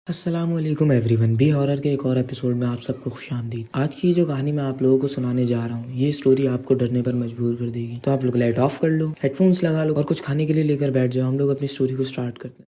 अस्सलामुअलैकुम everyone, B horror के एक और एपिसोड में आप सबको खुशामदीद। आज की जो कहानी मैं आप लोगों को सुनाने जा रहा हूँ, ये स्टोरी आपको डरने पर मजबूर कर देगी। तो आप लोग लाइट ऑफ कर लो, हेडफोन्स लगा लो और कुछ खाने के लिए लेकर बैठ जाओ। हम लोग अपनी स्टोरी को स्टार्ट करते हैं।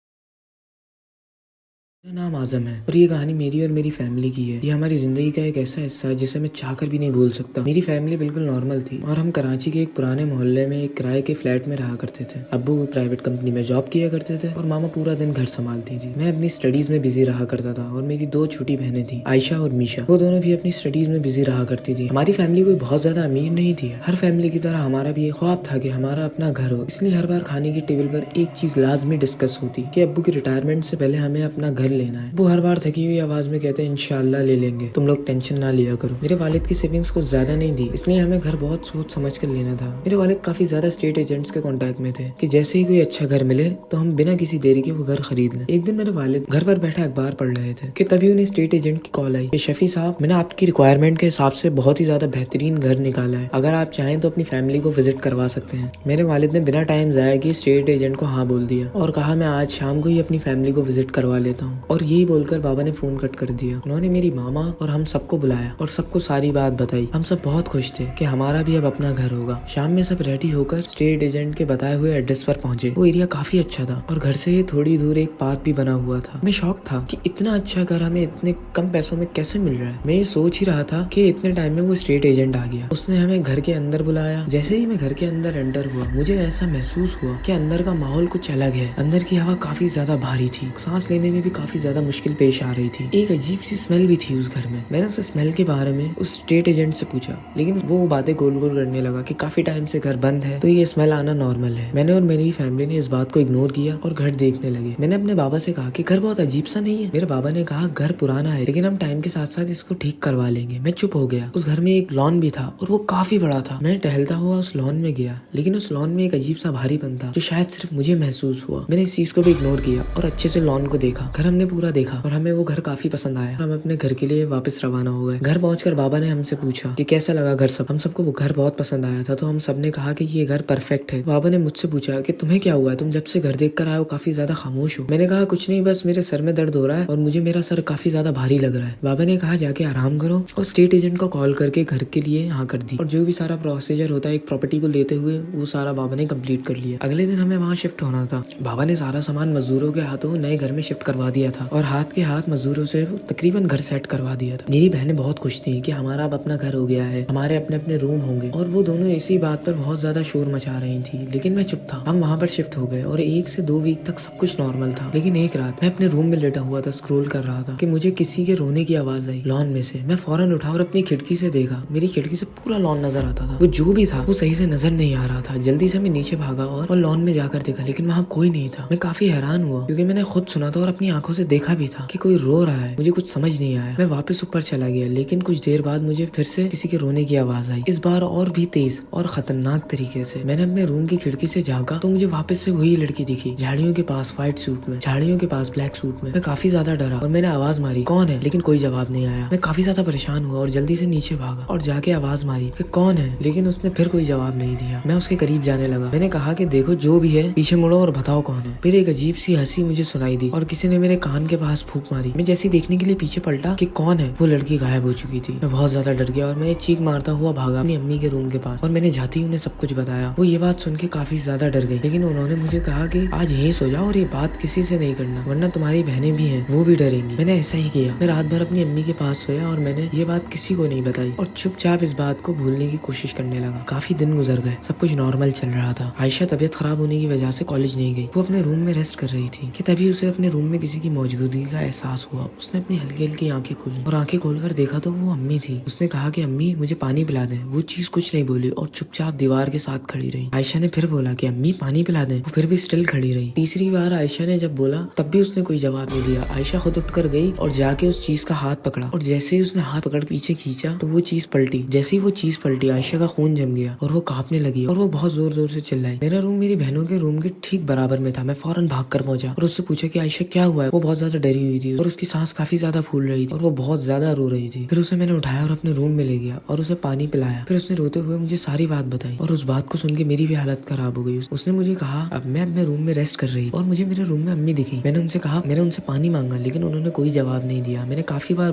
मेरा नाम आजम है और ये कहानी मेरी और मेरी फैमिली की है। ये हमारी जिंदगी का एक ऐसा हिस्सा है जिसे मैं चाहकर भी नहीं भूल सकता। मेरी फैमिली बिल्कुल नॉर्मल थी और हम कराची के एक पुराने मोहल्ले में एक किराए के फ्लैट में रहा करते थे। अब्बू प्राइवेट कंपनी में जॉब किया करते थे और मामा पूरा दिन घर संभालती थी। मैं अपनी स्टडीज में बिजी रहा करता था और मेरी दो छोटी बहनें थी, आयशा और मीशा। वो दोनों भी अपनी स्टडीज में बिजी रहा करती थी। हमारी फैमिली कोई बहुत ज्यादा अमीर नहीं थी। हर फैमिली की तरह हमारा भी एक ख्वाब था कि हमारा अपना घर हो। इसलिए हर बार खाने की टेबल पर एक चीज लाजमी डिस्कस होती कि अब्बू की रिटायरमेंट से पहले हमें अपना घर लेना है। वो हर बार थकी हुई आवाज में कहते हैं, इंशाल्लाह ले लेंगे, तुम लोग टेंशन ना लिया करो। मेरे वालिद की सेविंग्स कुछ ज्यादा नहीं थी, इसलिए हमें घर बहुत सोच समझ कर लेना था। मेरे वालिद काफी ज्यादा स्टेट एजेंट्स के कांटेक्ट में थे कि जैसे ही कोई अच्छा घर मिले तो हम बिना किसी देरी के वो घर खरीद लें। एक दिन मेरे वालिद घर पर बैठे अखबार पढ़ रहे थे कि तभी उन्हें स्टेट एजेंट की कॉल आई कि शफी साहब, मैंने आपकी रिक्वायरमेंट के हिसाब से बहुत ही ज्यादा बेहतरीन घर निकाला है, अगर आप चाहें तो अपनी फैमिली को विजिट करवा सकते हैं। मेरे वालिद ने बिना टाइम जाया किए स्टेट एजेंट को हाँ बोल दिया और कहा मैं आज शाम को ही अपनी फैमिली को विजिट करवा लेता हूँ। और यही बोलकर बाबा ने फोन कट कर दिया। उन्होंने मेरी मामा और हम सबको बुलाया और सबको सारी बात बताई। हम सब बहुत खुश थे कि हमारा भी अब अपना घर होगा। शाम में सब रेडी होकर स्टेट एजेंट के बताए हुए एड्रेस पर पहुंचे। वो एरिया काफी अच्छा था और घर से थोड़ी दूर एक पार्क भी बना हुआ था। मैं शौक था कि इतना अच्छा घर हमें इतने कम पैसों में कैसे मिल रहा है। मैं ये सोच ही रहा था कि इतने टाइम में वो स्टेट एजेंट आ गया। उसने हमें घर के अंदर बुलाया। जैसे ही मैं घर के अंदर एंटर हुआ, मुझे ऐसा महसूस हुआ कि अंदर का माहौल कुछ अलग है। अंदर की हवा काफी ज्यादा भारी थी, सांस लेने में भी काफी ज्यादा मुश्किल पेश आ रही थी। एक अजीब सी स्मेल भी थी उस घर में। मैंने उस स्मेल के बारे में उस स्टेट एजेंट से पूछा, लेकिन वो बातें गोल गोल करने लगा कि काफी टाइम से घर बंद है तो ये स्मेल आना नॉर्मल है। मैंने और मेरी फैमिली ने इस बात को इग्नोर किया और घर देखने लगे। मैंने अपने बाबा से कहा कि घर बहुत अजीब सा नहीं है। मेरे बाबा ने कहा घर पुराना है लेकिन हम टाइम के साथ साथ इसको ठीक करवा लेंगे। मैं चुप हो गया। उस घर में एक लॉन भी था और वो काफी बड़ा था। मैं टहलता हुआ उस लॉन में गया, लेकिन उस लॉन में एक अजीब सा भारीपन था जो शायद सिर्फ मुझे महसूस हुआ। मैंने इस चीज को भी इग्नोर किया और अच्छे से लॉन को देखा। घर हमने पूरा देखा और हमें वो घर काफी पसंद आया। हम अपने घर के लिए वापस रवाना हो गए। घर पहुंचकर बाबा ने हमसे पूछा कि कैसा लगा घर सब। हम सबको वो घर बहुत पसंद आया था तो हम सब ने कहा कि ये घर परफेक्ट है। बाबा ने मुझसे पूछा कि तुम्हें क्या हुआ है, तुम जब से घर देख कर आए हो काफी ज्यादा खामोश हो। मैंने कहा कुछ नहीं, बस मेरे सर में दर्द हो रहा है और मुझे मेरा सर काफी ज्यादा भारी लग रहा है। बाबा ने कहा जाके आराम करो और स्टेट एजेंट को कॉल करके घर के लिए हाँ कर दी और जो भी सारा प्रोसीजर होता है एक प्रॉपर्टी को लेते हुए वो सारा बाबा ने कम्प्लीट कर लिया। अगले दिन हमें वहाँ शिफ्ट होना था। बाबा ने सारा सामान मजदूरों के हाथों नए घर में शिफ्ट करवा दिया था और हाथ के हाथ मजदूरों से तकरीबन घर सेट करवा दिया था। मेरी बहनें बहुत खुश थी कि हमारा अब अपना घर हो गया है, हमारे अपने अपने रूम होंगे और वो दोनों इसी बात पर बहुत ज्यादा शोर मचा रही थी, लेकिन मैं चुप था। हम वहाँ पर शिफ्ट हो गए और 1 से 2 वीक तक सब कुछ नॉर्मल था। लेकिन एक रात मैं अपने रूम में लेटा हुआ था, स्क्रॉल कर रहा था कि मुझे किसी के रोने की आवाज आई लॉन में से। मैं फौरन उठा और अपनी खिड़की से देखा। मेरी खिड़की से पूरा लॉन नजर आता था। वो जो भी था वो सही से नजर नहीं आ रहा था। जल्दी से मैं नीचे भागा और लॉन में जाकर देखा, लेकिन वहाँ कोई नहीं था। मैं काफी हैरान हुआ क्योंकि मैंने खुद सुना था और अपनी आंखों से देखा भी था कि कोई रो रहा है। मुझे कुछ समझ नहीं आया। मैं वापस ऊपर चला गया, लेकिन कुछ देर बाद मुझे फिर से किसी के रोने की आवाज आई, इस बार और भी तेज और खतरनाक तरीके से। मैंने अपने रूम की खिड़की से झांका तो मुझे वापस से वही लड़की दिखी, झाड़ियों के पास व्हाइट सूट में, झाड़ियों के पास ब्लैक सूट में। मैं काफी ज्यादा डरा और मैंने आवाज मारी, कौन है, लेकिन कोई जवाब नहीं आया। मैं काफी ज्यादा परेशान हुआ और जल्दी से नीचे भागा और जाके आवाज मारी कि कौन है, लेकिन उसने फिर कोई जवाब नहीं दिया। मैं उसके करीब जाने लगा। मैंने कहा कि देखो जो भी है पीछे मुड़ो और बताओ कौन है। फिर एक अजीब सी हंसी मुझे सुनाई दी और किसी ने मेरे कान के पास फूंक मारी। मैं जैसे देखने के लिए पीछे पलटा कि कौन है, वो लड़की गायब हो चुकी थी। मैं बहुत ज्यादा डर गया और मैं चीख मारता हुआ भागा अपनी अम्मी के रूम के पास और मैंने जाते ही उन्हें सब कुछ बताया। वो ये बात सुन के काफी ज्यादा डर गई, लेकिन उन्होंने मुझे कहा कि आज यहीं सो जाओ और ये बात किसी से नहीं करना, वरना तुम्हारी बहनें भी हैं, वो भी डरेंगी। मैंने ऐसा ही किया। मैं रात भर अपनी अम्मी के पास सोया और मैंने ये बात किसी को नहीं बताई और चुपचाप इस बात को भूलने की कोशिश करने लगा। काफी दिन गुजर गए, सब कुछ नॉर्मल चल रहा था। आयशा तबीयत खराब होने की वजह से कॉलेज नहीं गई। वो अपने रूम में रेस्ट कर रही थी कि तभी उसे अपने रूम में किसी की मौजूदगी का एहसास हुआ। उसने अपनी हल्की हल्की आंखें खोली और आंखें खोलकर देखा तो वो अम्मी थी। उसने कहा कि अम्मी मुझे पानी पिला दें। वो चीज कुछ नहीं बोली और चुपचाप दीवार के साथ खड़ी रही। आयशा ने फिर बोला कि अम्मी पानी पिला दें। वो फिर भी स्टिल खड़ी रही। तीसरी बार आयशा ने जब बोला तब भी उसने कोई जवाब नहीं दिया। आयशा खुद उठकर गई और जाके उस चीज का हाथ पकड़ा और जैसे ही उसने हाथ पकड़ पीछे खींचा तो वो चीज पलटी। जैसे ही वो चीज पलटी आयशा का खून जम गया और वो कांपने लगी और वो बहुत जोर जोर से चिल्लाई। मेरा रूम मेरी बहनों के रूम के ठीक बराबर में था। मैं फौरन भाग कर पहुंचा और उससे पूछा कि आयशा क्या हुआ है। वो बहुत ज्यादा डरी हुई थी और उसकी सांस काफी ज्यादा फूल रही थी और वो बहुत ज्यादा रो रही थी। फिर उसे मैंने उठाया और अपने रूम में ले गया और उसे पानी पिलाया। फिर उसने रोते हुए मुझे सारी बात बताई और उस बात को सुन के मेरी भी हालत खराब हो गई। उसने मुझे कहा अब मैं अपने रूम में रेस्ट कर रही थी और मुझे मेरे रूम में अम्मी दिखी। मैंने उनसे पानी मांगा लेकिन उन्होंने कोई जवाब नहीं दिया। मेरे काफी बार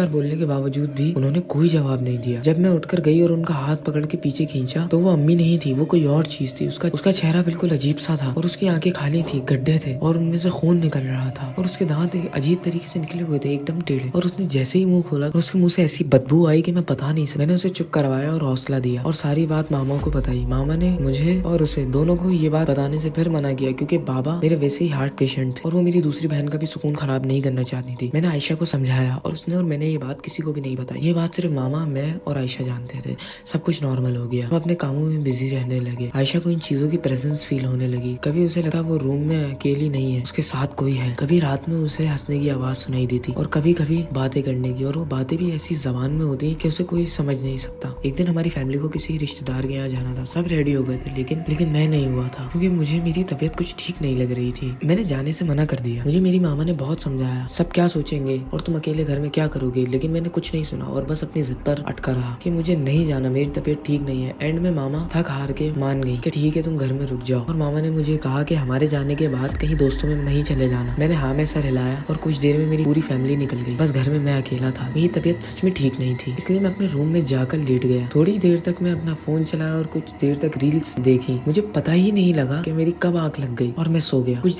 बोलने के बावजूद भी उन्होंने कोई जवाब नहीं दिया। जब मैं उठकर गई और उनका हाथ पकड़ के पीछे खींचा तो वो अम्मी नहीं थी, वो कोई और चीज थी। उसका चेहरा बिल्कुल अजीब सा था और उसकी आंखें खाली थी, गड्ढे थे और उनमें से खून निकल रहा था और उसके दांत अजीब तरीके से निकले हुए थे, एकदम टेढ़े। और उसने जैसे ही मुंह खोला तो उसके मुंह से ऐसी बदबू आई कि मैं बता नहीं सकता। मैंने उसे चुप करवाया और हौसला दिया और सारी बात मामा को बताई। मामा ने मुझे और उसे दोनों को ये बात बताने से फिर मना किया क्योंकि बाबा मेरे वैसे ही हार्ट पेशेंट थे और वो मेरी दूसरी बहन का भी सुकून खराब नहीं करना चाहती थी। मैंने आयशा को समझाया और उसने और मैंने ये बात किसी को भी नहीं बताई। ये बात सिर्फ मामा, मैं और आयशा जानते थे। सब कुछ नॉर्मल हो गया। वो अपने कामों में बिजी रहने लगे। आयशा को इन चीजों की प्रेजेंस फील होने लगी। कभी उसे लगता वो रूम में अकेली नहीं है, उसके साथ कोई है। कभी रात में उसे हंसने की आवाज सुनाई देती और कभी कभी बातें करने की, और वो बातें भी ऐसी जबान में होती कि उसे कोई समझ नहीं सकता। एक दिन हमारी फैमिली को किसी रिश्तेदार के यहाँ जाना था। सब रेडी हो गए थे लेकिन मैं नहीं हुआ था क्योंकि मुझे मेरी तबीयत कुछ ठीक नहीं लग रही थी। मैंने जाने से मना कर दिया। मुझे मेरी मामा ने बहुत समझाया, सब क्या सोचेंगे और तुम अकेले घर में क्या करोगे, लेकिन मैंने कुछ नहीं सुना और बस अपनी जिद पर अटका रहा कि मुझे नहीं जाना, मेरी तबीयत ठीक नहीं है। एंड में मामा थक हार के मान गई कि ठीक है तुम घर में रुक जाओ। और मामा ने मुझे कहा कि हमारे जाने के बाद कहीं दोस्तों में नहीं चले जाना। मैंने हाँ में सर हिलाया और कुछ देर में मेरी पूरी फैमिली निकल गई। बस घर में मैं अकेला था। मेरी तबीयत सच में ठीक नहीं थी, इसलिए मैं अपने रूम में जाकर लेट गया। थोड़ी देर तक मैं अपना फोन चलाया और कुछ देर तक रील्स देखी। मुझे पता ही नहीं लगा कि मेरी कब आंख लग गई और मैं सो गया। कुछ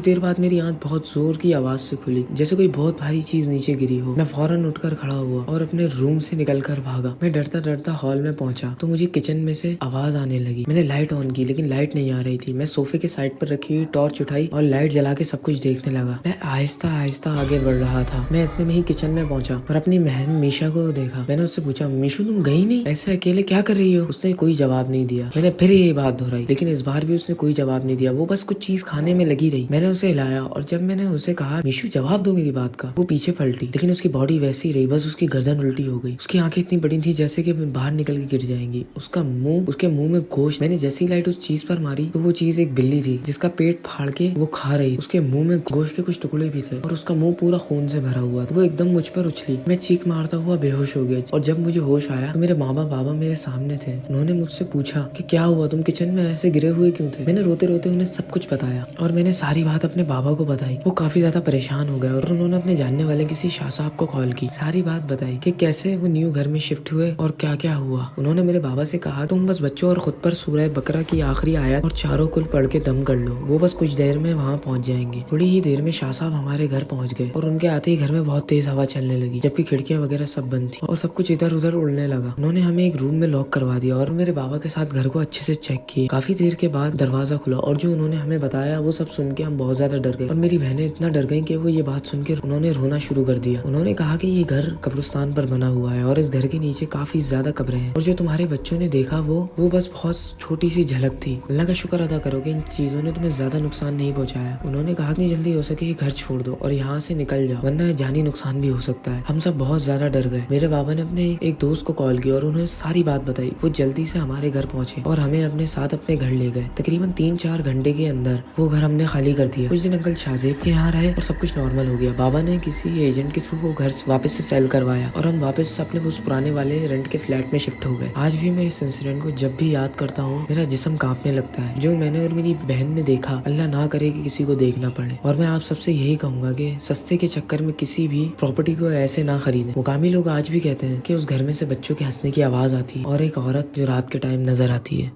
देर बाद मेरी आंख बहुत जोर की आवाज से खुली, जैसे कोई बहुत भारी चीज नीचे गिरी हो। मैं फौरन उठकर खड़ा हुआ और अपने रूम से निकलकर भागा। मैं डरता डरता हॉल में पहुंचा तो मुझे किचन में से आवाज आने लगी। मैंने लाइट ऑन की लेकिन लाइट नहीं आ रही थी। मैं सोफे के साइड पर रखी हुई टॉर्च उठाई और लाइट जला के सब कुछ देखने लगा। मैं आहिस्ता आहिस्ता आगे बढ़ रहा था। मैं इतने में ही किचन में पहुंचा और अपनी बहन मीशा को देखा। मैंने उससे पूछा, मीशू तुम गई नहीं, ऐसे अकेले क्या कर रही हो? उसने कोई जवाब नहीं दिया। मैंने फिर यही बात दोहराई लेकिन इस बार भी उसने कोई जवाब नहीं दिया। वो बस कुछ चीज खाने में लगी रही। मैंने उसे हिलाया और जब मैंने उसे कहा मीशू जवाब दो मेरी बात का, वो पीछे पलटी लेकिन उसकी बॉडी वैसी रही, बस उसकी गर्दन उल्टी हो गई। उसकी आंखें इतनी बड़ी थी जैसे कि बाहर निकल के गिर जाएंगी। उसके मुंह में गोश्त। मैंने जैसी लाइट उस चीज पर मारी तो वो चीज एक बिल्ली थी जिसका पेट फाड़ के वो खा रही। उसके मुंह में गोश्त के कुछ टुकड़े भी थे और उसका मुंह पूरा खून से भरा हुआ था। वो एकदम मुझ पर उछली। मैं चीख मारता हुआ बेहोश हो गया और जब मुझे होश आया तो मेरे मामा बाबा मेरे सामने थे। उन्होंने मुझसे पूछा कि क्या हुआ, तुम किचन में ऐसे गिरे हुए क्यों थे? मैंने रोते रोते उन्हें सब कुछ बताया और मैंने सारी बात अपने बाबा को बताई। वो काफी ज्यादा परेशान हो गए और उन्होंने अपने जानने वाले किसी शाह साहब को कॉल की। सारी बात बताई कि कैसे वो न्यू घर में शिफ्ट हुए और क्या क्या हुआ। उन्होंने मेरे बाबा से कहा तुम बस बच्चों और खुद पर सूरह बकरा की आखिरी आयत और चारों कुल पढ़ के दम कर लो, वो बस कुछ देर में वहाँ पहुँच जाएंगे। थोड़ी ही देर में शाह साहब हमारे घर पहुँच गए और उनके आते ही घर में बहुत तेज हवा चलने लगी जबकि खिड़कियां वगैरह सब बंद थी और सब कुछ इधर उधर उड़ने लगा। उन्होंने हमें एक रूम में लॉक करवा दिया और मेरे बाबा के साथ घर को अच्छे से चेक किए। काफी देर के बाद दरवाजा खुला और जो उन्होंने हमें बताया वो सब सुन के हम बहुत ज्यादा डर गए और मेरी बहनें इतना डर गई कि वो ये बात सुन के उन्होंने रोना शुरू कर दिया। उन्होंने कहा कि ये घर कब्रिस्तान पर बना हुआ है और इस घर के नीचे काफी ज्यादा कब्रें हैं और जो तुम्हारे बच्चों ने देखा वो बस बहुत छोटी सी झलक थी। अल्लाह का शुक्र अदा करो कि इन चीजों ने तुम्हें ज्यादा नुकसान नहीं पहुंचाया। उन्होंने कहा कि जल्दी हो सके ये घर छोड़ दो और यहाँ से निकल जाओ वरना जानी नुकसान भी हो सकता है। हम सब बहुत ज्यादा डर गए। मेरे बाबा ने अपने एक दोस्त को कॉल किया और उन्हें सारी बात बताई। वो जल्दी से हमारे घर पहुंचे और हमें अपने साथ अपने घर ले गए। तकरीबन 3-4 घंटे के अंदर वो घर हमने खाली कर दिया। कुछ दिन अंकल शाहजेब के यहाँ रहे और सब कुछ नॉर्मल हो गया। बाबा ने किसी एजेंट के थ्रू वो घर वापस से सेल करवाया और हम वापस अपने उस पुराने वाले रेंट के फ्लैट में शिफ्ट हो गए। आज भी मैं इस इंसिडेंट को जब भी याद करता हूँ मेरा जिस्म कांपने लगता है। जो मैंने और मेरी बहन ने देखा, अल्लाह ना करे कि किसी को देखना पड़े। और मैं आप सबसे यही कहूंगा कि सस्ते के चक्कर में किसी भी प्रॉपर्टी को ऐसे ना खरीदें। मुकामी लोग आज भी कहते हैं कि उस घर में से बच्चों के हंसने की आवाज आती है और एक औरत जो रात के टाइम नजर आती है।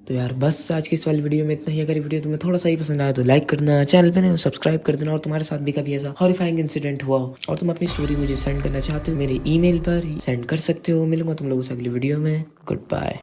तो यार बस आज की इस वाली वीडियो में इतना ही। अगर वीडियो तुम्हें थोड़ा सा ही पसंद आया तो लाइक कर देना, चैनल पे नए हो सब्सक्राइब कर देना और तुम्हारे साथ भी कभी ऐसा हॉरिफाइंग इंसिडेंट हुआ हो और तुम अपनी स्टोरी मुझे सेंड करना चाहते हो मेरे ईमेल पर सेंड कर सकते हो। मिलूंगा तुम लोगों से अगली वीडियो में। Good bye.